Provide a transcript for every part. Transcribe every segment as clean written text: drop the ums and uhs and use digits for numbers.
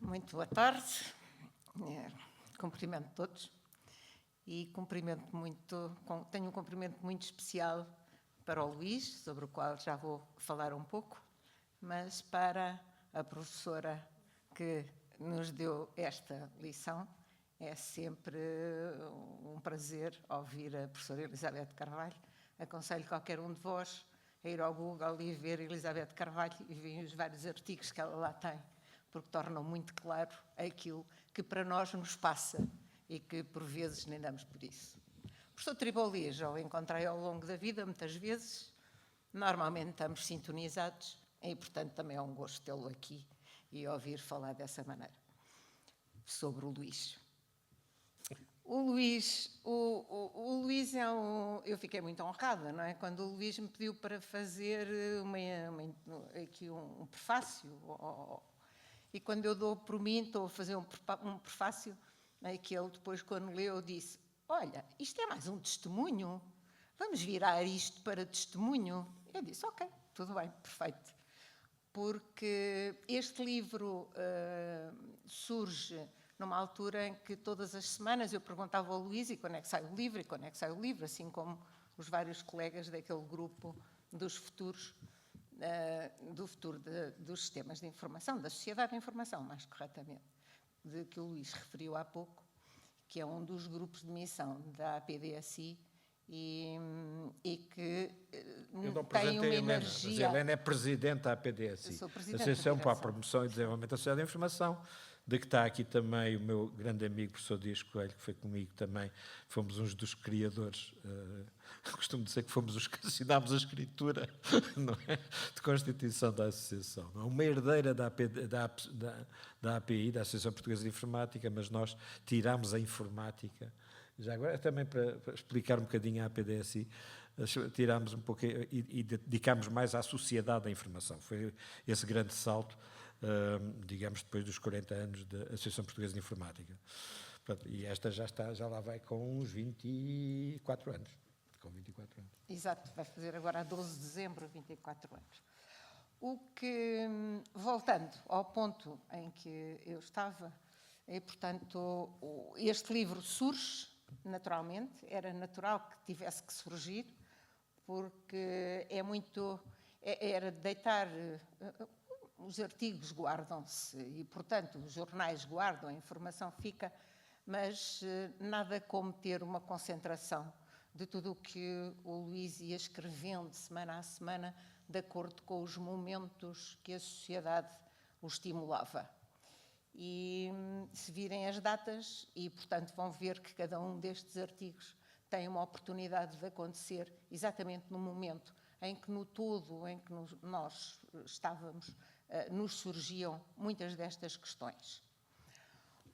Muito boa tarde, cumprimento todos e tenho um cumprimento muito especial para o Luís, sobre o qual já vou falar um pouco, mas para a professora que nos deu esta lição. É sempre um prazer ouvir a professora Elizabeth Carvalho. Aconselho qualquer um de vós a ir ao Google e ver Elizabeth Carvalho e ver os vários artigos que ela lá tem, porque tornam muito claro aquilo que para nós nos passa e que por vezes nem damos por isso. O professor Triboli já o encontrei ao longo da vida muitas vezes, normalmente estamos sintonizados e portanto também é um gosto tê-lo aqui e ouvir falar dessa maneira sobre o Luís. O Luís é eu fiquei muito honrada, não é? Quando o Luís me pediu para fazer aqui um prefácio, e quando eu dou por mim, estou a fazer um prefácio, que ele depois, quando leu, disse: olha, isto é mais um testemunho, vamos virar isto para testemunho. Eu disse: ok, tudo bem, perfeito. Porque este livro surge numa altura em que todas as semanas eu perguntava ao Luís: e quando é que sai o livro, e quando é que sai o livro, assim como os vários colegas daquele grupo dos futuros, do futuro dos sistemas de informação, da sociedade de informação, mais corretamente, de que o Luís referiu há pouco, que é um dos grupos de missão da APDSI e que tem uma energia... Mas a Helena é presidente da APDSI, Associação para a Promoção e Desenvolvimento da Sociedade de Informação, de que está aqui também o meu grande amigo, professor Dias Coelho, que foi comigo também, fomos uns dos criadores, costumo dizer que fomos os que assinámos a escritura, não é? De constituição da associação. Não é? Uma herdeira da API, da Associação Portuguesa de Informática, mas nós tirámos a informática. Já agora, também para explicar um bocadinho a APDSI, tirámos um pouco e dedicámos mais à sociedade da informação. Foi esse grande salto, digamos, depois dos 40 anos da Associação Portuguesa de Informática. E esta já lá vai com uns 24 anos. Com 24 anos. Exato, vai fazer agora a 12 de dezembro 24 anos. Voltando ao ponto em que eu estava, portanto, este livro surge naturalmente, era natural que tivesse que surgir, porque era deitar, os artigos guardam-se e, portanto, os jornais guardam, a informação fica, mas nada como ter uma concentração de tudo o que o Luís ia escrevendo semana a semana, de acordo com os momentos que a sociedade o estimulava. E se virem as datas, e portanto vão ver que cada um destes artigos tem uma oportunidade de acontecer exatamente no momento em que no todo em que nós estávamos, nos surgiam muitas destas questões.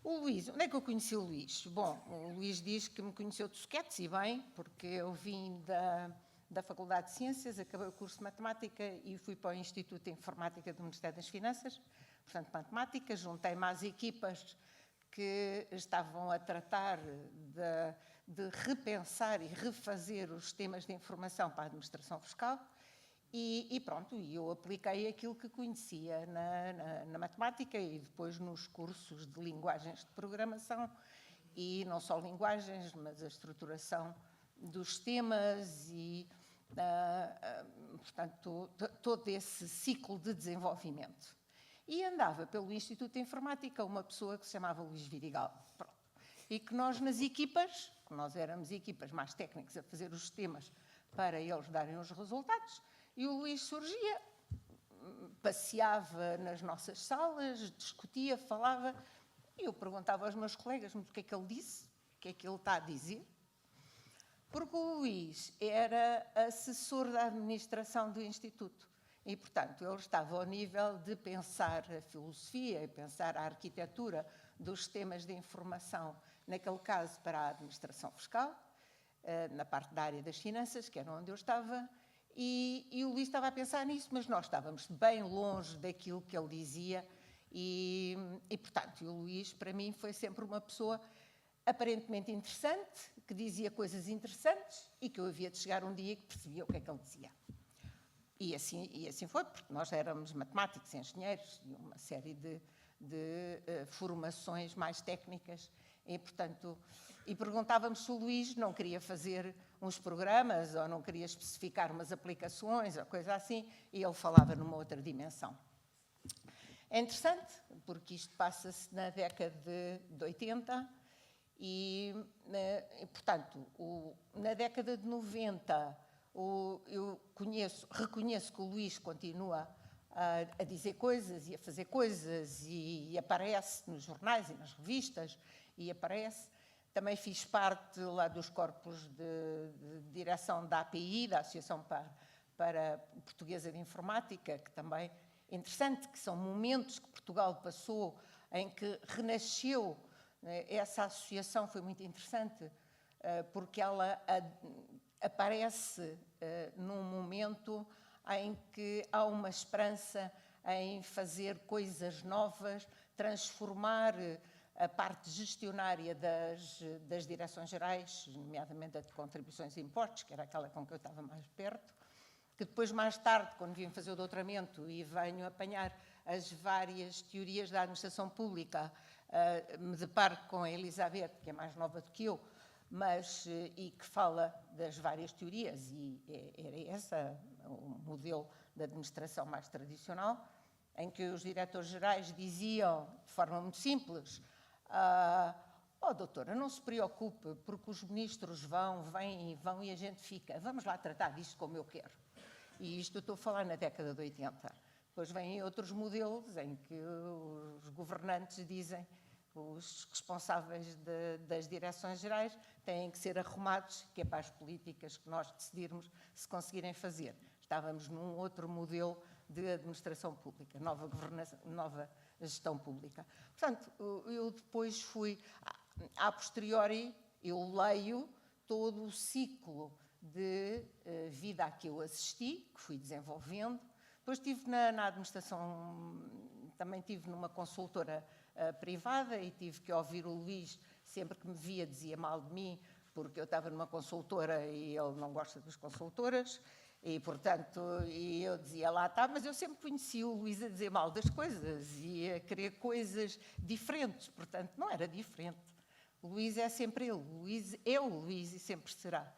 O Luís, onde é que eu conheci o Luís? Bom, o Luís diz que me conheceu de soquetes, e bem, porque eu vim da Faculdade de Ciências, acabei o curso de Matemática e fui para o Instituto de Informática do Ministério das Finanças, portanto, matemática, juntei-me às equipas que estavam a tratar de repensar e refazer os sistemas de informação para a administração fiscal e pronto, eu apliquei aquilo que conhecia na matemática e depois nos cursos de linguagens de programação e não só linguagens, mas a estruturação dos sistemas e, portanto, todo esse ciclo de desenvolvimento. E andava pelo Instituto de Informática uma pessoa que se chamava Luís Vidigal. Pronto. E que nós nas equipas, nós éramos equipas mais técnicas a fazer os sistemas para eles darem os resultados, e o Luís surgia, passeava nas nossas salas, discutia, falava, e eu perguntava aos meus colegas, mas o que é que ele disse? O que é que ele está a dizer? Porque o Luís era assessor da administração do Instituto. E, portanto, ele estava ao nível de pensar a filosofia e pensar a arquitetura dos sistemas de informação, naquele caso para a administração fiscal, na parte da área das finanças, que era onde eu estava, e o Luís estava a pensar nisso, mas nós estávamos bem longe daquilo que ele dizia e portanto, o Luís, para mim, foi sempre uma pessoa aparentemente interessante, que dizia coisas interessantes e que eu havia de chegar um dia que percebia o que é que ele dizia. E assim foi, porque nós éramos matemáticos, engenheiros e uma série de formações mais técnicas. E, portanto, perguntávamos se o Luís não queria fazer uns programas ou não queria especificar umas aplicações ou coisa assim, e ele falava numa outra dimensão. É interessante, porque isto passa-se na década de 80 e portanto, na década de 90, eu reconheço que o Luís continua a dizer coisas e a fazer coisas e aparece nos jornais e nas revistas e aparece. Também fiz parte lá dos corpos de direção da API, da Associação para Portuguesa de Informática, que também é interessante, que são momentos que Portugal passou em que renasceu. Essa associação foi muito interessante, porque ela aparece num momento em que há uma esperança em fazer coisas novas, transformar a parte gestionária das direções gerais, nomeadamente a de contribuições e impostos, que era aquela com que eu estava mais perto, que depois, mais tarde, quando vim fazer o doutoramento e venho apanhar as várias teorias da administração pública, me deparo com a Elizabeth, que é mais nova do que eu, e que fala das várias teorias, e era esse o modelo de administração mais tradicional, em que os diretores-gerais diziam, de forma muito simples, doutora, não se preocupe, porque os ministros vêm e vão e a gente fica. Vamos lá tratar disto como eu quero. E isto eu estou a falar na década de 80. Depois vêm outros modelos em que os governantes dizem, os responsáveis das direções gerais têm que ser arrumados, que é para as políticas que nós decidirmos se conseguirem fazer. Estávamos num outro modelo de administração pública, nova gestão pública. Portanto, eu depois fui, a posteriori, eu leio todo o ciclo de vida a que eu assisti, que fui desenvolvendo. Depois estive na administração, também estive numa consultora privada e tive que ouvir o Luís, sempre que me via dizia mal de mim, porque eu estava numa consultora e ele não gosta das consultoras. E, portanto, eu dizia lá, mas eu sempre conheci o Luís a dizer mal das coisas e a querer coisas diferentes. Portanto, não era diferente. O Luís é sempre ele. O Luís é o Luís e sempre será.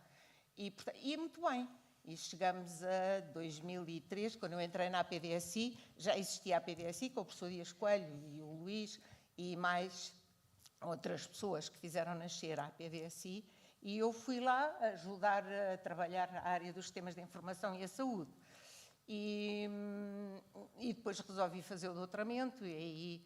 E muito bem. E chegamos a 2003, quando eu entrei na APDSI, já existia a APDSI com o professor Dias Coelho e o Luís e mais outras pessoas que fizeram nascer a APDSI. E eu fui lá ajudar a trabalhar na área dos sistemas de informação e a saúde. E depois resolvi fazer o doutoramento e aí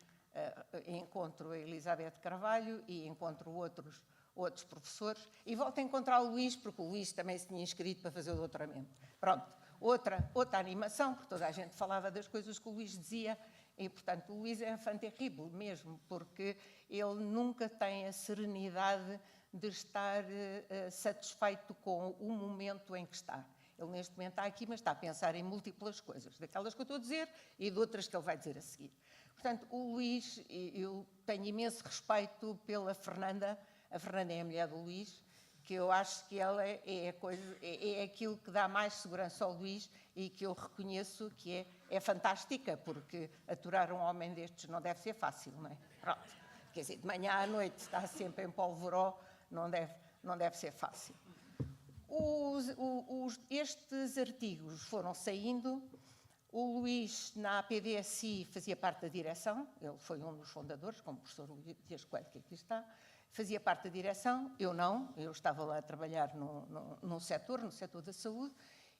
encontro a Elizabeth Carvalho e encontro outros professores e volto a encontrar o Luís, porque o Luís também se tinha inscrito para fazer o doutoramento. Pronto, outra animação, porque toda a gente falava das coisas que o Luís dizia e, portanto, o Luís é um fã terrível mesmo, porque ele nunca tem a serenidade de estar satisfeito com o momento em que está. Ele neste momento está aqui, mas está a pensar em múltiplas coisas, daquelas que eu estou a dizer e de outras que ele vai dizer a seguir. Portanto, o Luís, eu tenho imenso respeito pela Fernanda. A Fernanda é a mulher do Luís, que eu acho que ela é aquilo que dá mais segurança ao Luís e que eu reconheço que é fantástica, porque aturar um homem destes não deve ser fácil, não é? Pronto. Quer dizer, de manhã à noite está sempre em polvoró, não deve ser fácil. Estes artigos foram saindo. O Luís, na APDSI, fazia parte da direção. Ele foi um dos fundadores, como o professor Dias Coelho, que aqui está. Fazia parte da direção, eu não. Eu estava lá a trabalhar no setor da saúde.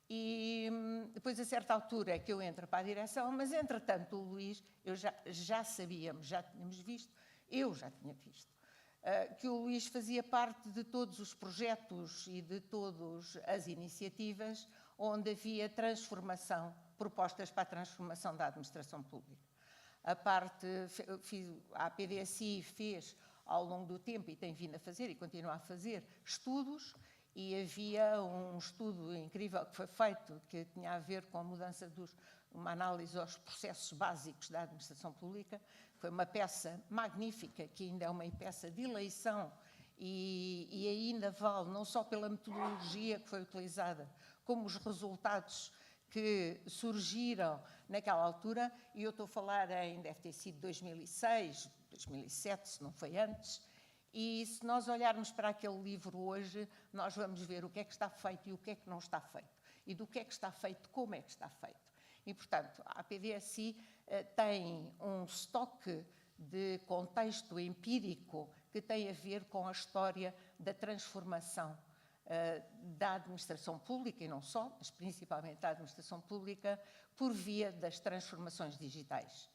E depois, a certa altura, é que eu entro para a direção. Mas, entretanto, o Luís, eu já sabíamos, já tínhamos visto, eu já tinha visto, que o Luís fazia parte de todos os projetos e de todas as iniciativas onde havia transformação, propostas para a transformação da administração pública. A APDSI fez, ao longo do tempo, e tem vindo a fazer, e continua a fazer, estudos, e havia um estudo incrível que foi feito, que tinha a ver com a mudança uma análise aos processos básicos da administração pública. Foi uma peça magnífica, que ainda é uma peça de eleição e ainda vale, não só pela metodologia que foi utilizada, como os resultados que surgiram naquela altura, e eu estou a falar deve ter sido 2006, 2007, se não foi antes, e se nós olharmos para aquele livro hoje, nós vamos ver o que é que está feito e o que é que não está feito, e do que é que está feito, como é que está feito. E, portanto, a PDSI tem um estoque de contexto empírico que tem a ver com a história da transformação da administração pública, e não só, mas principalmente da administração pública, por via das transformações digitais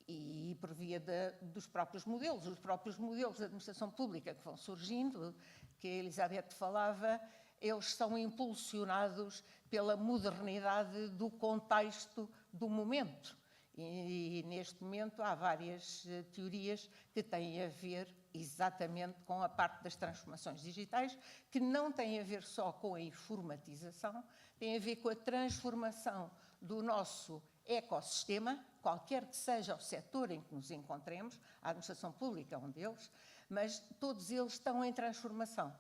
e por via dos próprios modelos. Os próprios modelos de administração pública que vão surgindo, que a Elizabeth falava, eles são impulsionados pela modernidade do contexto do momento. E neste momento há várias teorias que têm a ver exatamente com a parte das transformações digitais, que não têm a ver só com a informatização, têm a ver com a transformação do nosso ecossistema, qualquer que seja o setor em que nos encontremos, a administração pública é um deles, mas todos eles estão em transformação.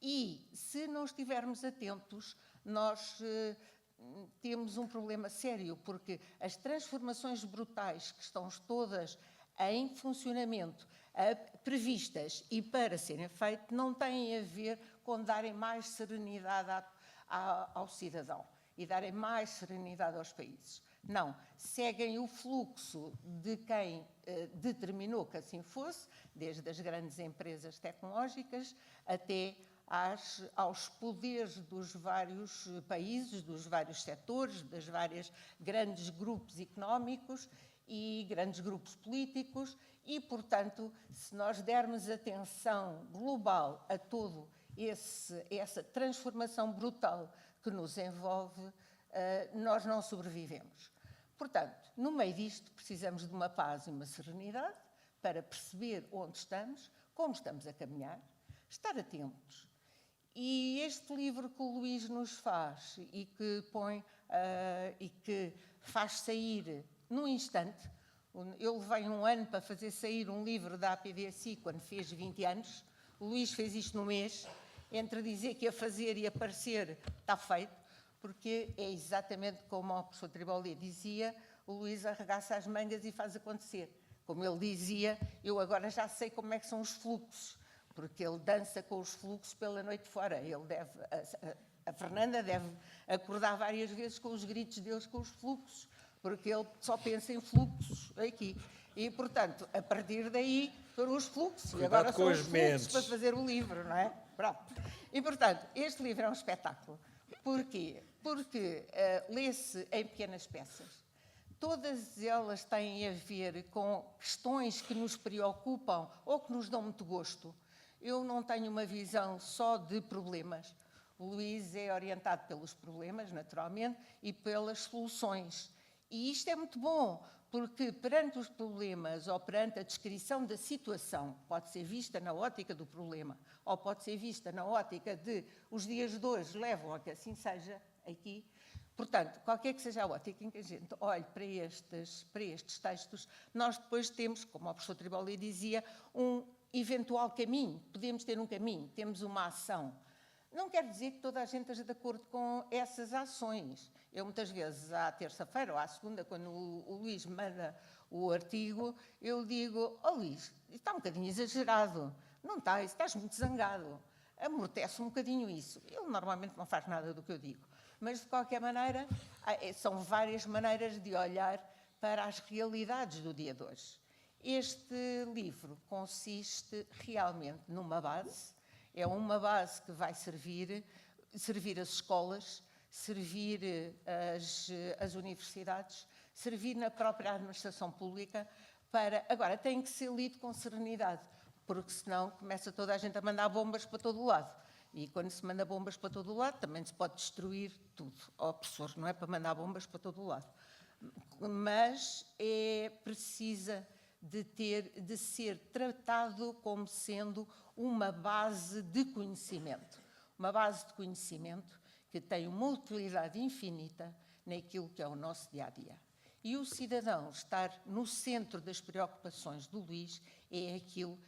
E, se não estivermos atentos, nós temos um problema sério, porque as transformações brutais que estão todas em funcionamento, previstas e para serem feitas, não têm a ver com darem mais serenidade ao cidadão e darem mais serenidade aos países. Não, seguem o fluxo de quem determinou que assim fosse, desde as grandes empresas tecnológicas até aos poderes dos vários países, dos vários setores, dos vários grandes grupos económicos e grandes grupos políticos e, portanto, se nós dermos atenção global a todo essa transformação brutal que nos envolve, nós não sobrevivemos. Portanto, no meio disto, precisamos de uma paz e uma serenidade para perceber onde estamos, como estamos a caminhar, estar atentos. E este livro que o Luís nos faz e que faz sair num instante, eu levei 1 ano para fazer sair um livro da APDSI quando fez 20 anos, o Luís fez isto no mês, entre dizer que ia fazer e aparecer, está feito, porque é exatamente como o professor Tribolli dizia, o Luís arregaça as mangas e faz acontecer. Como ele dizia, eu agora já sei como é que são os fluxos, porque ele dança com os fluxos pela noite fora. A Fernanda deve acordar várias vezes com os gritos deles com os fluxos, porque ele só pensa em fluxos aqui. E, portanto, a partir daí foram os fluxos. Cuidado, e agora com são os os fluxos mentes para fazer o livro, não é? Pronto. E, portanto, este livro é um espetáculo. Porquê? Porque lê-se em pequenas peças. Todas elas têm a ver com questões que nos preocupam ou que nos dão muito gosto. Eu não tenho uma visão só de problemas. O Luís é orientado pelos problemas, naturalmente, e pelas soluções. E isto é muito bom, porque perante os problemas ou perante a descrição da situação, pode ser vista na ótica do problema, ou pode ser vista na ótica de os dias de hoje levam a que assim seja aqui. Portanto, qualquer que seja a ótica em que a gente olhe para estes textos, nós depois temos, como o professor Tribolli dizia, um eventual caminho. Podemos ter um caminho, temos uma ação. Não quer dizer que toda a gente esteja de acordo com essas ações. Eu, muitas vezes, à terça-feira ou à segunda, quando o Luís me manda o artigo, eu digo, Luís, isto está um bocadinho exagerado. Não está, estás muito zangado. Amortece um bocadinho isso. Ele normalmente não faz nada do que eu digo. Mas, de qualquer maneira, são várias maneiras de olhar para as realidades do dia de hoje. Este livro consiste realmente numa base, é uma base que vai servir as escolas, servir as universidades, servir na própria administração pública, agora tem que ser lido com serenidade, porque senão começa toda a gente a mandar bombas para todo o lado. E quando se manda bombas para todo o lado, também se pode destruir tudo. Professor, não é para mandar bombas para todo o lado. Mas precisa de ser tratado como sendo uma base de conhecimento. Uma base de conhecimento que tem uma utilidade infinita naquilo que é o nosso dia-a-dia. E o cidadão estar no centro das preocupações do Luís é aquilo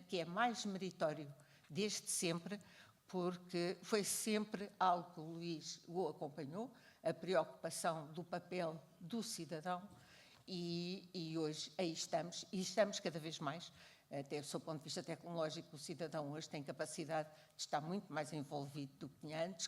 que é mais meritório desde sempre, porque foi sempre algo que o Luís o acompanhou, a preocupação do papel do cidadão, e hoje aí estamos, e estamos cada vez mais, até do seu ponto de vista tecnológico, o cidadão hoje tem capacidade de estar muito mais envolvido do que tinha antes,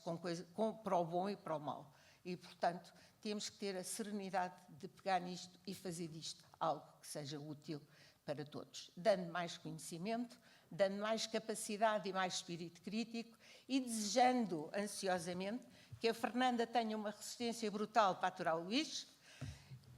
para o bom e para o mau. E, portanto, temos que ter a serenidade de pegar nisto e fazer disto algo que seja útil para todos, dando mais conhecimento, dando mais capacidade e mais espírito crítico e desejando ansiosamente que a Fernanda tenha uma resistência brutal para aturar o Luís,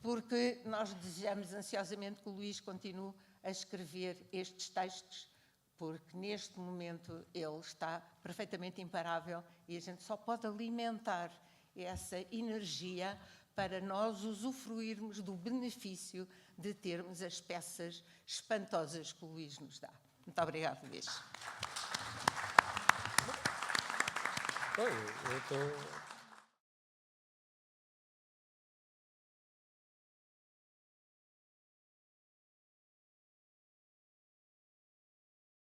porque nós desejamos ansiosamente que o Luís continue a escrever estes textos, porque neste momento ele está perfeitamente imparável e a gente só pode alimentar essa energia para nós usufruirmos do benefício de termos as peças espantosas que o Luís nos dá. Muito obrigada, Luís. Eu estou